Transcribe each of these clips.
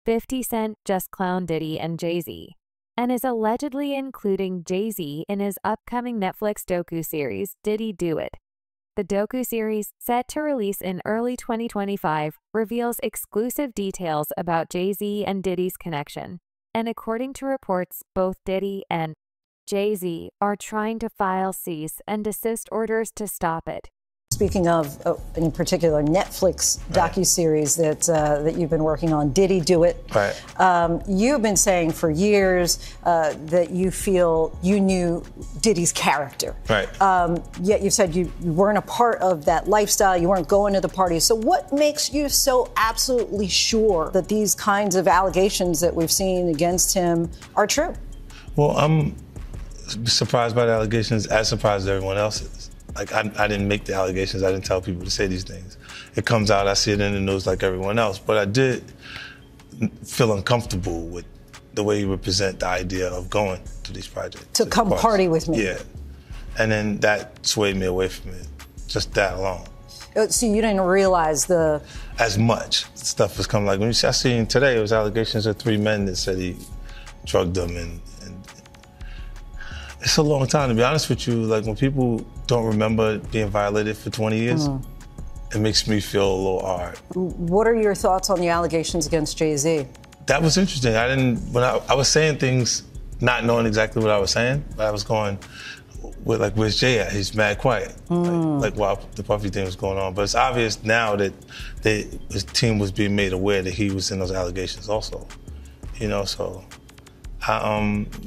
50 Cent just clowned Diddy and Jay-Z, and is allegedly including Jay-Z in his upcoming Netflix docu-series, Diddy Do It. The docu-series, set to release in early 2025, reveals exclusive details about Jay-Z and Diddy's connection, and according to reports, both Diddy and Jay-Z are trying to file cease and desist orders to stop it. Speaking of, in particular, Netflix docuseries that you've been working on, Diddy Do It. Right. You've been saying for years that you feel you knew Diddy's character. Right. Yet you've said you weren't a part of that lifestyle, you weren't going to the parties. So what makes you so absolutely sure that these kinds of allegations that we've seen against him are true? Well, I'm surprised by the allegations, as surprised as everyone else is. Like, I didn't make the allegations. I didn't tell people to say these things. It comes out, I see it in the news like everyone else. But I did feel uncomfortable with the way you would present the idea of going to these projects. To come party with me. Yeah. And then that swayed me away from it, just that alone. So you didn't realize as much stuff was coming. Like, when I seen today, it was allegations of 3 men that said he drugged them, and it's a long time, to be honest with you. Like, when people don't remember being violated for 20 years, it makes me feel a little hard. What are your thoughts on the allegations against Jay-Z? That was interesting. When I was saying things, not knowing exactly what I was saying, but I was going with, like, where's Jay at? He's mad quiet. Like while the Puffy thing was going on. But it's obvious now that his team was being made aware that he was in those allegations also. You know, so I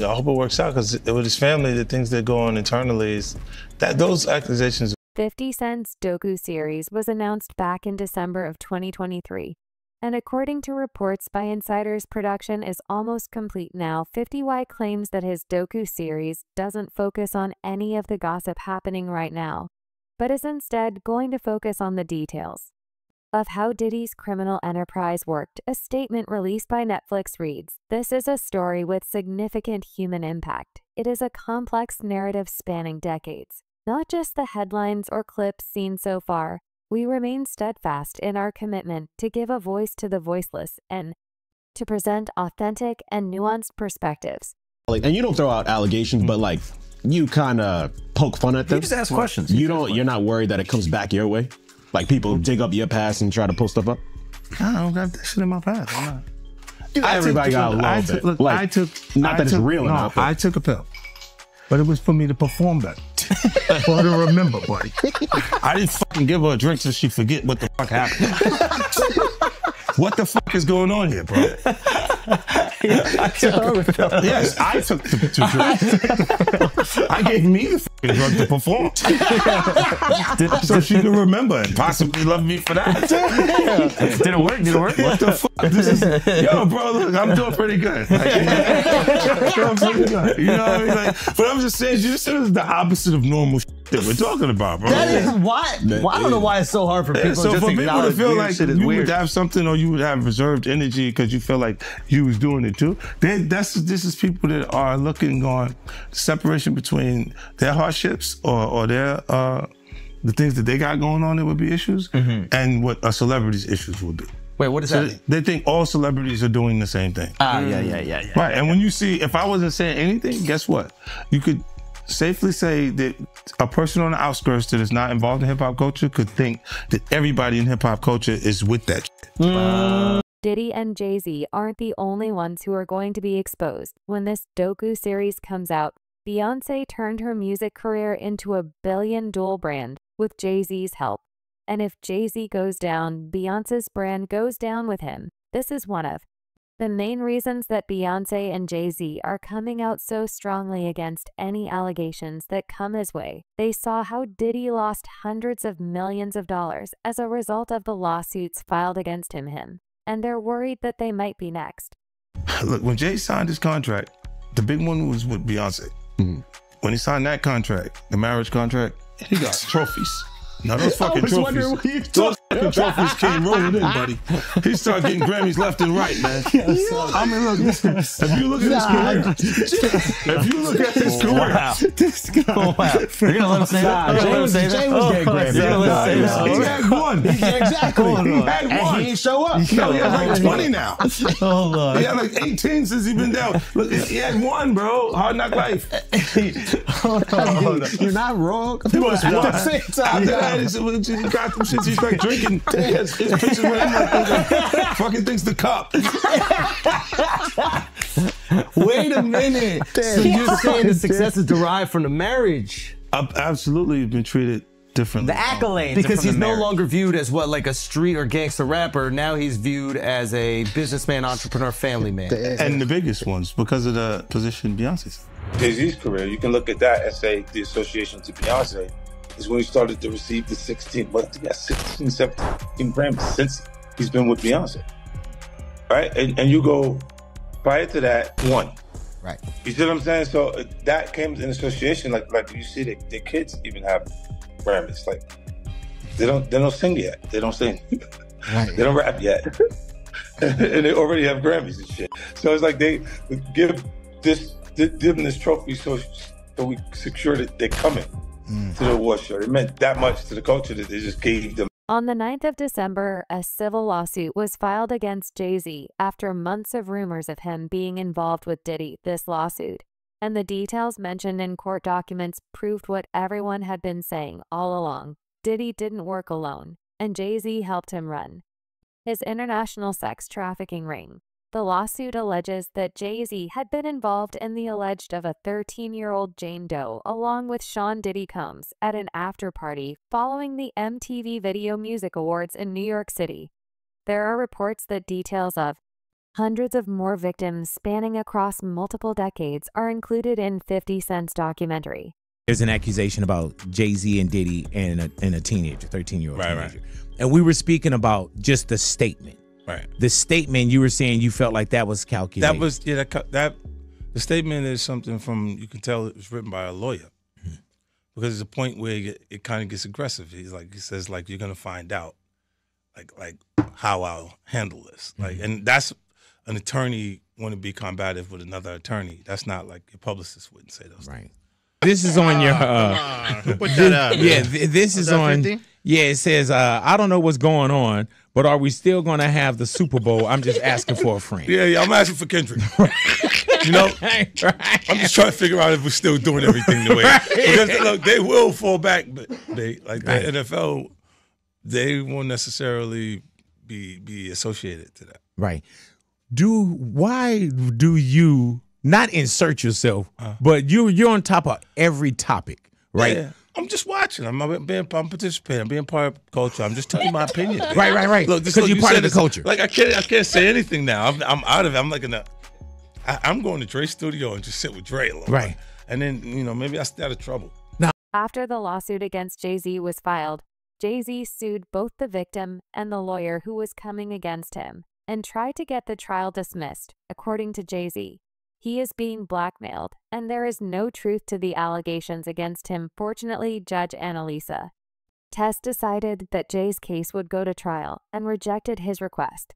hope it works out, because with his family, the things that go on internally is that those accusations. 50 Cent's docu-series was announced back in December of 2023, and according to reports by insiders, production is almost complete now. 50Y claims that his docu-series doesn't focus on any of the gossip happening right now, but is instead going to focus on the details of how Diddy's criminal enterprise worked. A statement released by Netflix reads, "This is a story with significant human impact. It is a complex narrative spanning decades. Not just the headlines or clips seen so far. We remain steadfast in our commitment to give a voice to the voiceless and to present authentic and nuanced perspectives." And you don't throw out allegations, but like, you kind of poke fun at them. You just ask questions. You're not worried that it comes back your way? Like, people dig up your past and try to pull stuff up? I don't got that shit in my past. I'm not. Everybody got a little bit. Look, like, not that it's real enough. I took a pill, but it was for me to perform better. For her to remember, buddy. I didn't fucking give her a drink so she forget what the fuck happened. What the fuck is going on here, bro? Yes, I took the drink. I gave me the fucking drug to perform. So she could remember and possibly love me for that. Did it work? Did it work? What the fuck? Yo, bro, look, I'm doing pretty good. Like, doing pretty good. You know what I mean? Like, but I'm just saying, this is the opposite of normal shit that we're talking about, bro. That is why. I don't know why it's so hard for people so just for to people to feel like you weird. would have something, or you would have reserved energy because you feel like you was doing it too. This is people that are looking on separation between their hardships or their the things that they got going on that would be issues, and what a celebrity's issues would be. Wait, what does that mean? They think all celebrities are doing the same thing. Yeah. Right, and when you see, if I wasn't saying anything, guess what? You could safely say that a person on the outskirts that is not involved in hip-hop culture could think that everybody in hip-hop culture is with that shit. Diddy and Jay-Z aren't the only ones who are going to be exposed. When this docu-series comes out, Beyonce turned her music career into a billion-dollar brand with Jay-Z's help. And if Jay-Z goes down, Beyonce's brand goes down with him. This is one of the main reasons that Beyonce and Jay-Z are coming out so strongly against any allegations that come his way. They saw how Diddy lost hundreds of millions of dollars as a result of the lawsuits filed against him, and they're worried that they might be next. Look, when Jay signed his contract, the big one was with Beyonce. When he signed that contract, the marriage contract, he got trophies. No, those fucking trophies. Those fucking trophies came rolling in, buddy. He started getting Grammys left and right, man. I mean, look, if you look at his career, This guy. Oh, wow. You're gonna let him say that? Jay was getting Grammys. You're gonna let him say that? he had one. Exactly. He had And one. he ain't show up. Yo, he has like 20 now. Hold on. He had like 18 since he been down. Look, he had one, bro. Hard Knock Life. Hold on. You're not wrong. He was At one. the same time. After that, he got them shits. He's like drinking. His pictures with him like fucking things to cup. Wait a minute. So you're saying the success is derived from the marriage? I've absolutely been treated differently. The accolades. Because he's no marriage. longer viewed as what, like a street or gangster rapper. Now he's viewed as a businessman, entrepreneur, family man. And the biggest ones because of the position Beyonce's. Jay-Z's career, you can look at that and say the association to Beyonce is when he started to receive the 16, 17 Grammys since he's been with Beyonce. Right? And you go, prior to that, one. Right. You see what I'm saying? So that came in association, like you see the kids even have Grammys. Like they don't sing yet. They don't sing. Right. They don't rap yet. And they already have Grammys and shit. So it's like they give them this trophy so we secure that they're coming to the award show. It meant that much to the culture that they just gave them. On the 9th of December, a civil lawsuit was filed against Jay-Z after months of rumors of him being involved with Diddy. This lawsuit and the details mentioned in court documents proved what everyone had been saying all along. Diddy didn't work alone, and Jay-Z helped him run his international sex trafficking ring. The lawsuit alleges that Jay-Z had been involved in the alleged of a 13-year-old Jane Doe along with Sean Diddy Combs at an after-party following the MTV Video Music Awards in New York City. There are reports that details of hundreds of more victims spanning across multiple decades are included in 50 Cent's documentary. There's an accusation about Jay-Z and Diddy and a teenager, 13-year-old teenager. Right. And we were speaking about just the statement. Right. The statement, you were saying you felt like that was calculated. That was that the statement is something from, you can tell it was written by a lawyer. Because there's a point where it kind of gets aggressive. He says you're gonna find out like how I'll handle this. And that's an attorney want to be combative with another attorney. That's not like your publicist wouldn't say those things. This is on your Put that up. this is on 50? Yeah, it says I don't know what's going on, but are we still gonna have the Super Bowl? I'm just asking for a friend. Yeah, I'm asking for Kendrick. You know, Right. I'm just trying to figure out if we're still doing everything the way. Because look, they will fall back, but the NFL, they won't necessarily be associated to that. Right. Why do you not insert yourself, but you're on top of every topic, right? Yeah. I'm just watching. I'm participating. I'm being part of culture. I'm just telling you my opinion. Right. Look, Because you're part of the culture. Like I can't say anything now. I'm out of it. I'm like I'm going to Dre's studio and just sit with Dre a little Right. bit. And then maybe I stay out of trouble. After the lawsuit against Jay-Z was filed, Jay-Z sued both the victim and the lawyer who was coming against him and tried to get the trial dismissed, according to Jay-Z. He is being blackmailed, and there is no truth to the allegations against him. Fortunately, Judge Annalisa Tess decided that Jay's case would go to trial and rejected his request.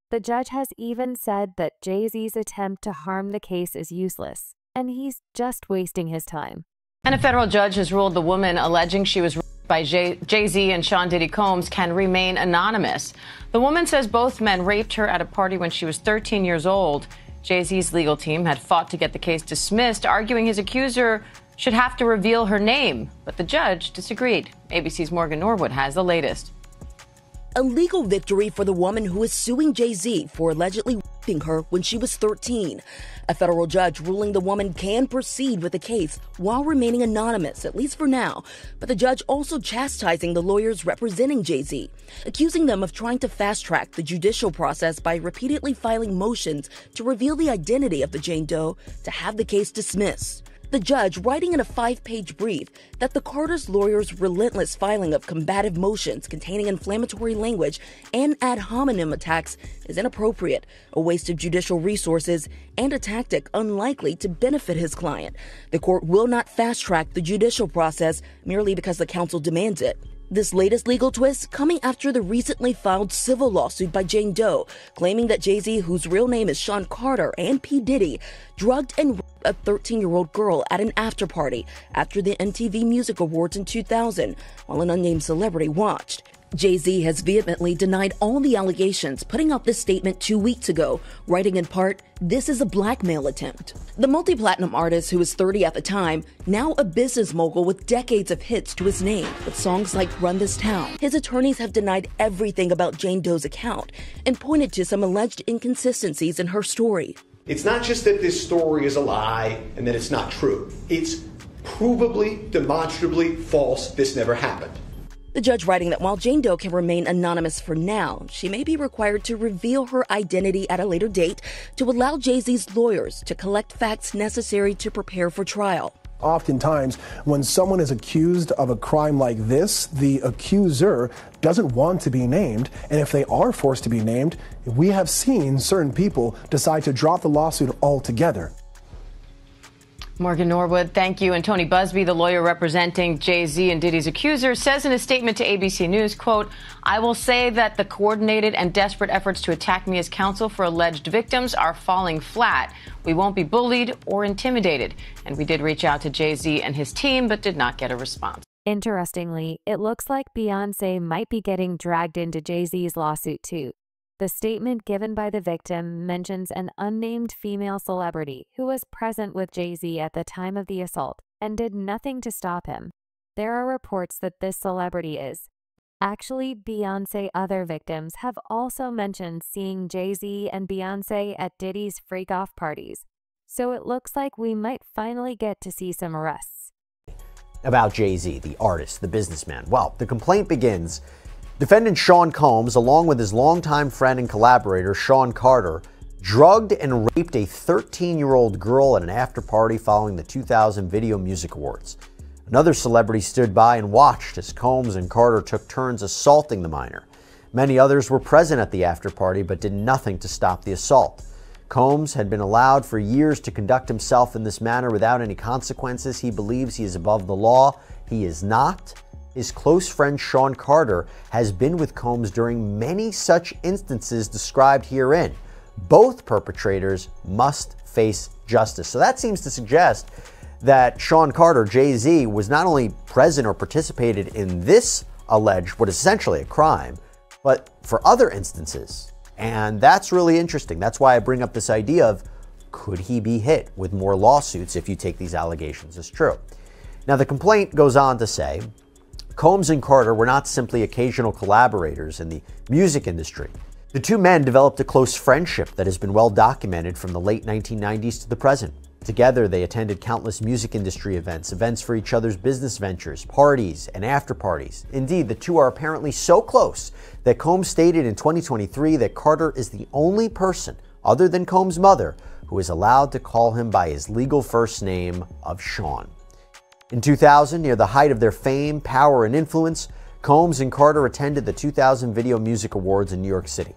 The judge has even said that Jay-Z's attempt to harm the case is useless, and he's just wasting his time. And a federal judge has ruled the woman alleging she was raped by Jay-Z and Sean Diddy Combs can remain anonymous. The woman says both men raped her at a party when she was 13 years old. Jay-Z's legal team had fought to get the case dismissed, arguing his accuser should have to reveal her name. But the judge disagreed. ABC's Morgan Norwood has the latest. A legal victory for the woman who is suing Jay-Z for allegedly raping her when she was 13. A federal judge ruling the woman can proceed with the case while remaining anonymous, at least for now. But the judge also chastising the lawyers representing Jay-Z, accusing them of trying to fast-track the judicial process by repeatedly filing motions to reveal the identity of the Jane Doe to have the case dismissed. The judge writing in a 5-page brief that the Carter's lawyers' relentless filing of combative motions containing inflammatory language and ad hominem attacks is inappropriate, a waste of judicial resources, and a tactic unlikely to benefit his client. The court will not fast-track the judicial process merely because the counsel demands it. This latest legal twist coming after the recently filed civil lawsuit by Jane Doe, claiming that Jay-Z, whose real name is Sean Carter, and P. Diddy drugged and raped a 13-year-old girl at an after-party after the MTV Music Awards in 2000, while an unnamed celebrity watched. Jay-Z has vehemently denied all the allegations, putting out this statement 2 weeks ago, writing in part, "This is a blackmail attempt." The multi-platinum artist, who was 30 at the time, now a business mogul with decades of hits to his name, with songs like Run This Town. His attorneys have denied everything about Jane Doe's account and pointed to some alleged inconsistencies in her story. It's not just that this story is a lie and that it's not true. It's provably, demonstrably false. This never happened. The judge writing that while Jane Doe can remain anonymous for now, she may be required to reveal her identity at a later date to allow Jay-Z's lawyers to collect facts necessary to prepare for trial. Oftentimes, when someone is accused of a crime like this, the accuser doesn't want to be named, and if they are forced to be named, we have seen certain people decide to drop the lawsuit altogether. Morgan Norwood, thank you. And Tony Busby, the lawyer representing Jay-Z and Diddy's accuser, says in a statement to ABC News, quote, "I will say that the coordinated and desperate efforts to attack me as counsel for alleged victims are falling flat. We won't be bullied or intimidated." And we did reach out to Jay-Z and his team, but did not get a response. Interestingly, it looks like Beyoncé might be getting dragged into Jay-Z's lawsuit too. The statement given by the victim mentions an unnamed female celebrity who was present with Jay-Z at the time of the assault and did nothing to stop him. There are reports that this celebrity is actually Beyoncé. Other victims have also mentioned seeing Jay-Z and Beyoncé at Diddy's freak-off parties. So it looks like we might finally get to see some arrests. About Jay-Z, the artist, the businessman. Well, the complaint begins. Defendant Sean Combs, along with his longtime friend and collaborator Sean Carter, drugged and raped a 13-year-old girl at an after-party following the 2000 Video Music Awards. Another celebrity stood by and watched as Combs and Carter took turns assaulting the minor. Many others were present at the after-party but did nothing to stop the assault. Combs had been allowed for years to conduct himself in this manner without any consequences. He believes he is above the law. He is not. His close friend Sean Carter has been with Combs during many such instances described herein. Both perpetrators must face justice. So that seems to suggest that Sean Carter, Jay-Z, was not only present or participated in this alleged, what is essentially a crime, but for other instances. And that's really interesting. That's why I bring up this idea of, could he be hit with more lawsuits if you take these allegations as true? Now, the complaint goes on to say, Combs and Carter were not simply occasional collaborators in the music industry. The two men developed a close friendship that has been well documented from the late 1990s to the present. Together, they attended countless music industry events, events for each other's business ventures, parties, and after-parties. Indeed, the two are apparently so close that Combs stated in 2023 that Carter is the only person, other than Combs' mother, who is allowed to call him by his legal first name of Sean. In 2000, near the height of their fame, power, and influence, Combs and Carter attended the 2000 Video Music Awards in New York City.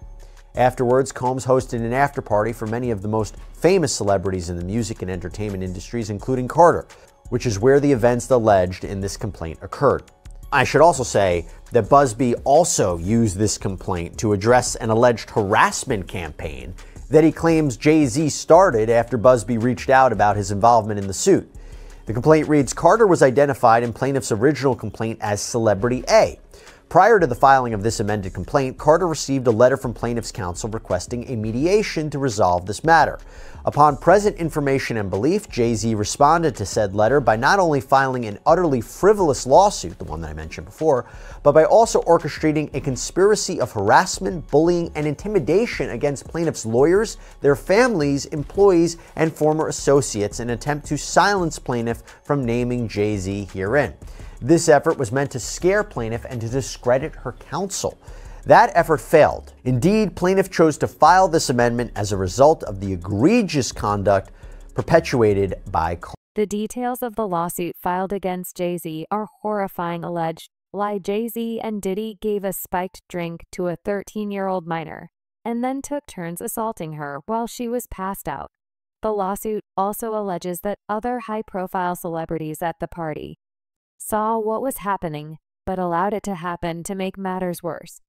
Afterwards, Combs hosted an after-party for many of the most famous celebrities in the music and entertainment industries, including Carter, which is where the events alleged in this complaint occurred. I should also say that Busby also used this complaint to address an alleged harassment campaign that he claims Jay-Z started after Busby reached out about his involvement in the suit. The complaint reads, Carter was identified in plaintiff's original complaint as Celebrity A. Prior to the filing of this amended complaint, Carter received a letter from plaintiff's counsel requesting a mediation to resolve this matter. Upon present information and belief, Jay-Z responded to said letter by not only filing an utterly frivolous lawsuit, the one that I mentioned before, but by also orchestrating a conspiracy of harassment, bullying, and intimidation against plaintiff's lawyers, their families, employees, and former associates in an attempt to silence plaintiff from naming Jay-Z herein. This effort was meant to scare plaintiff and to discredit her counsel. That effort failed. Indeed, plaintiff chose to file this amendment as a result of the egregious conduct perpetuated by Carter. The details of the lawsuit filed against Jay-Z are horrifying. Alleged lie Jay-Z and Diddy gave a spiked drink to a 13-year-old minor and then took turns assaulting her while she was passed out. The lawsuit also alleges that other high-profile celebrities at the party saw what was happening but allowed it to happen to make matters worse.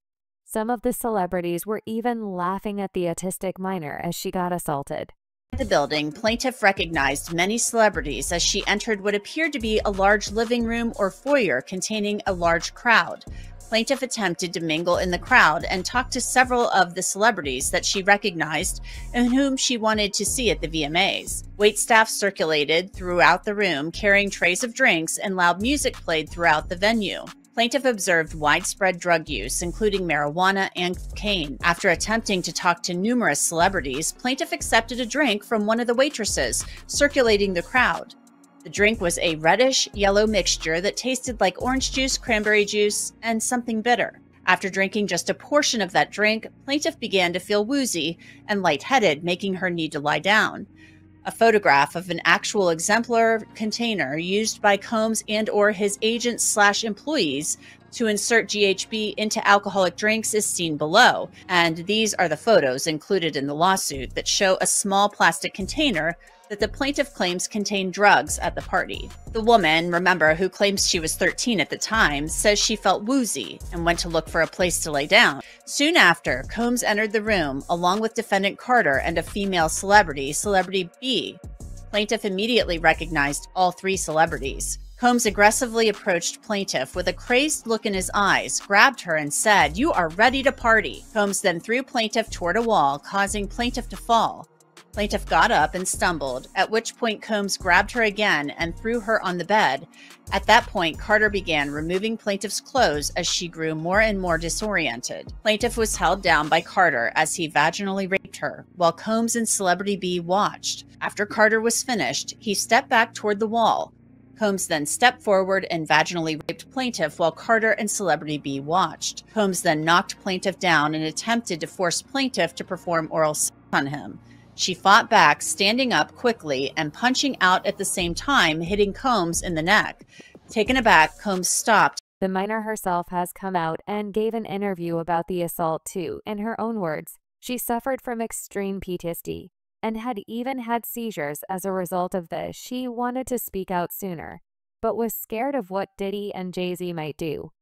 Some of the celebrities were even laughing at the autistic minor as she got assaulted. The building, plaintiff recognized many celebrities as she entered what appeared to be a large living room or foyer containing a large crowd. Plaintiff attempted to mingle in the crowd and talk to several of the celebrities that she recognized and whom she wanted to see at the VMAs. Waitstaff circulated throughout the room, carrying trays of drinks, and loud music played throughout the venue. Plaintiff observed widespread drug use, including marijuana and cocaine. After attempting to talk to numerous celebrities, plaintiff accepted a drink from one of the waitresses, circulating the crowd. The drink was a reddish-yellow mixture that tasted like orange juice, cranberry juice, and something bitter. After drinking just a portion of that drink, plaintiff began to feel woozy and lightheaded, making her need to lie down. A photograph of an actual exemplar container used by Combs and/or his agents/employees to insert GHB into alcoholic drinks is seen below, and these are the photos included in the lawsuit that show a small plastic container that the plaintiff claims contained drugs at the party. The woman, remember, who claims she was 13 at the time, says she felt woozy and went to look for a place to lay down. Soon after, Combs entered the room along with defendant Carter and a female celebrity, Celebrity B. Plaintiff immediately recognized all three celebrities. Combs aggressively approached plaintiff with a crazed look in his eyes, grabbed her and said, "You are ready to party." Combs then threw plaintiff toward a wall, causing plaintiff to fall. Plaintiff got up and stumbled, at which point Combs grabbed her again and threw her on the bed. At that point, Carter began removing plaintiff's clothes as she grew more and more disoriented. Plaintiff was held down by Carter as he vaginally raped her, while Combs and Celebrity B watched. After Carter was finished, he stepped back toward the wall. Combs then stepped forward and vaginally raped plaintiff while Carter and Celebrity B watched. Combs then knocked plaintiff down and attempted to force plaintiff to perform oral sex on him. She fought back, standing up quickly and punching out at the same time, hitting Combs in the neck. Taken aback, Combs stopped. The minor herself has come out and gave an interview about the assault too. In her own words, she suffered from extreme PTSD and had even had seizures as a result of this. She wanted to speak out sooner, but was scared of what Diddy and Jay-Z might do.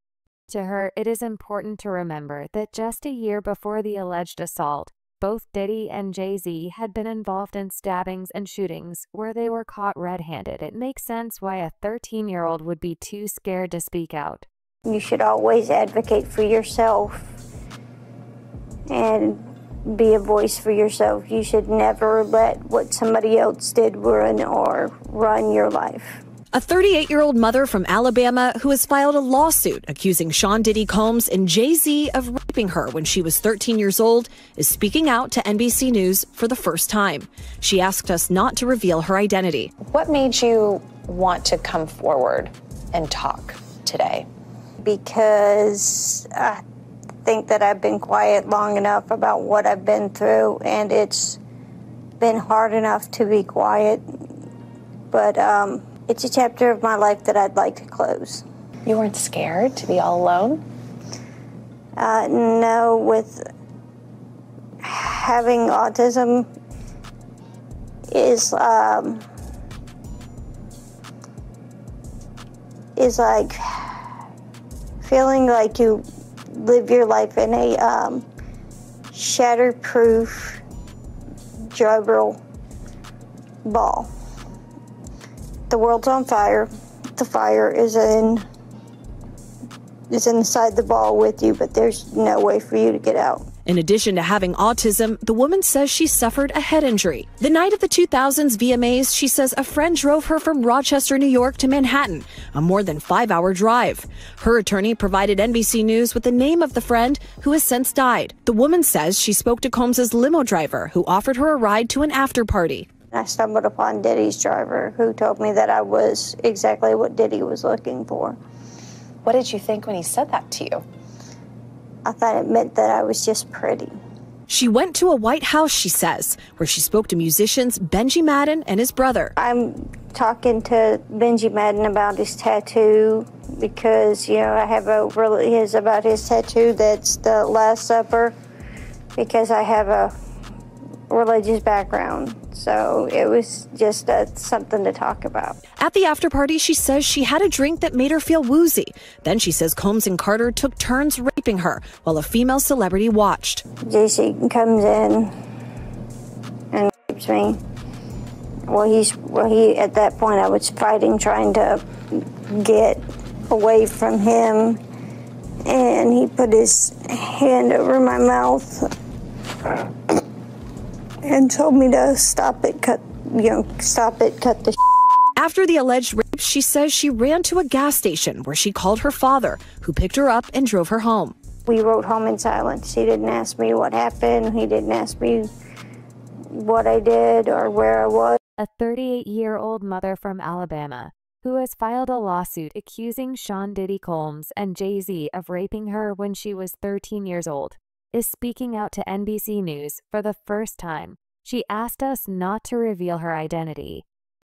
To her, it is important to remember that just a year before the alleged assault, both Diddy and Jay-Z had been involved in stabbings and shootings where they were caught red-handed. It makes sense why a 13-year-old would be too scared to speak out. You should always advocate for yourself and be a voice for yourself. You should never let what somebody else did run your life. A 38-year-old mother from Alabama who has filed a lawsuit accusing Sean Diddy Combs and Jay-Z of raping her when she was 13 years old is speaking out to NBC News for the first time. She asked us not to reveal her identity. What made you want to come forward and talk today? Because I think that I've been quiet long enough about what I've been through, and it's been hard enough to be quiet. But it's a chapter of my life that I'd like to close. You weren't scared to be all alone? No, with having autism is like feeling like you live your life in a shatterproof juggle ball. The world's on fire. The fire is inside the ball with you, but there's no way for you to get out. In addition to having autism, the woman says she suffered a head injury. The night of the 2000s VMAs, she says a friend drove her from Rochester, New York to Manhattan, a more than 5-hour drive. Her attorney provided NBC News with the name of the friend who has since died. The woman says she spoke to Combs' limo driver, who offered her a ride to an after party. I stumbled upon Diddy's driver, who told me that I was exactly what Diddy was looking for. What did you think when he said that to you? I thought it meant that I was just pretty. She went to a White House, she says, where she spoke to musicians Benji Madden and his brother. I'm talking to Benji Madden about his tattoo because, I have about his tattoo that's the Last Supper, because I have a religious background, so it was just something to talk about. At the after party, she says she had a drink that made her feel woozy. Then she says Combs and Carter took turns raping her while a female celebrity watched. JC comes in and rapes me. Well, he at that point I was fighting, trying to get away from him, and he put his hand over my mouth and told me to stop it, cut the After the alleged rape, she says she ran to a gas station where she called her father, who picked her up and drove her home. We rode home in silence. He didn't ask me what happened. He didn't ask me what I did or where I was. A 38-year-old mother from Alabama who has filed a lawsuit accusing Sean Diddy Combs and Jay-Z of raping her when she was 13 years old, is speaking out to NBC News for the first time. She asked us not to reveal her identity.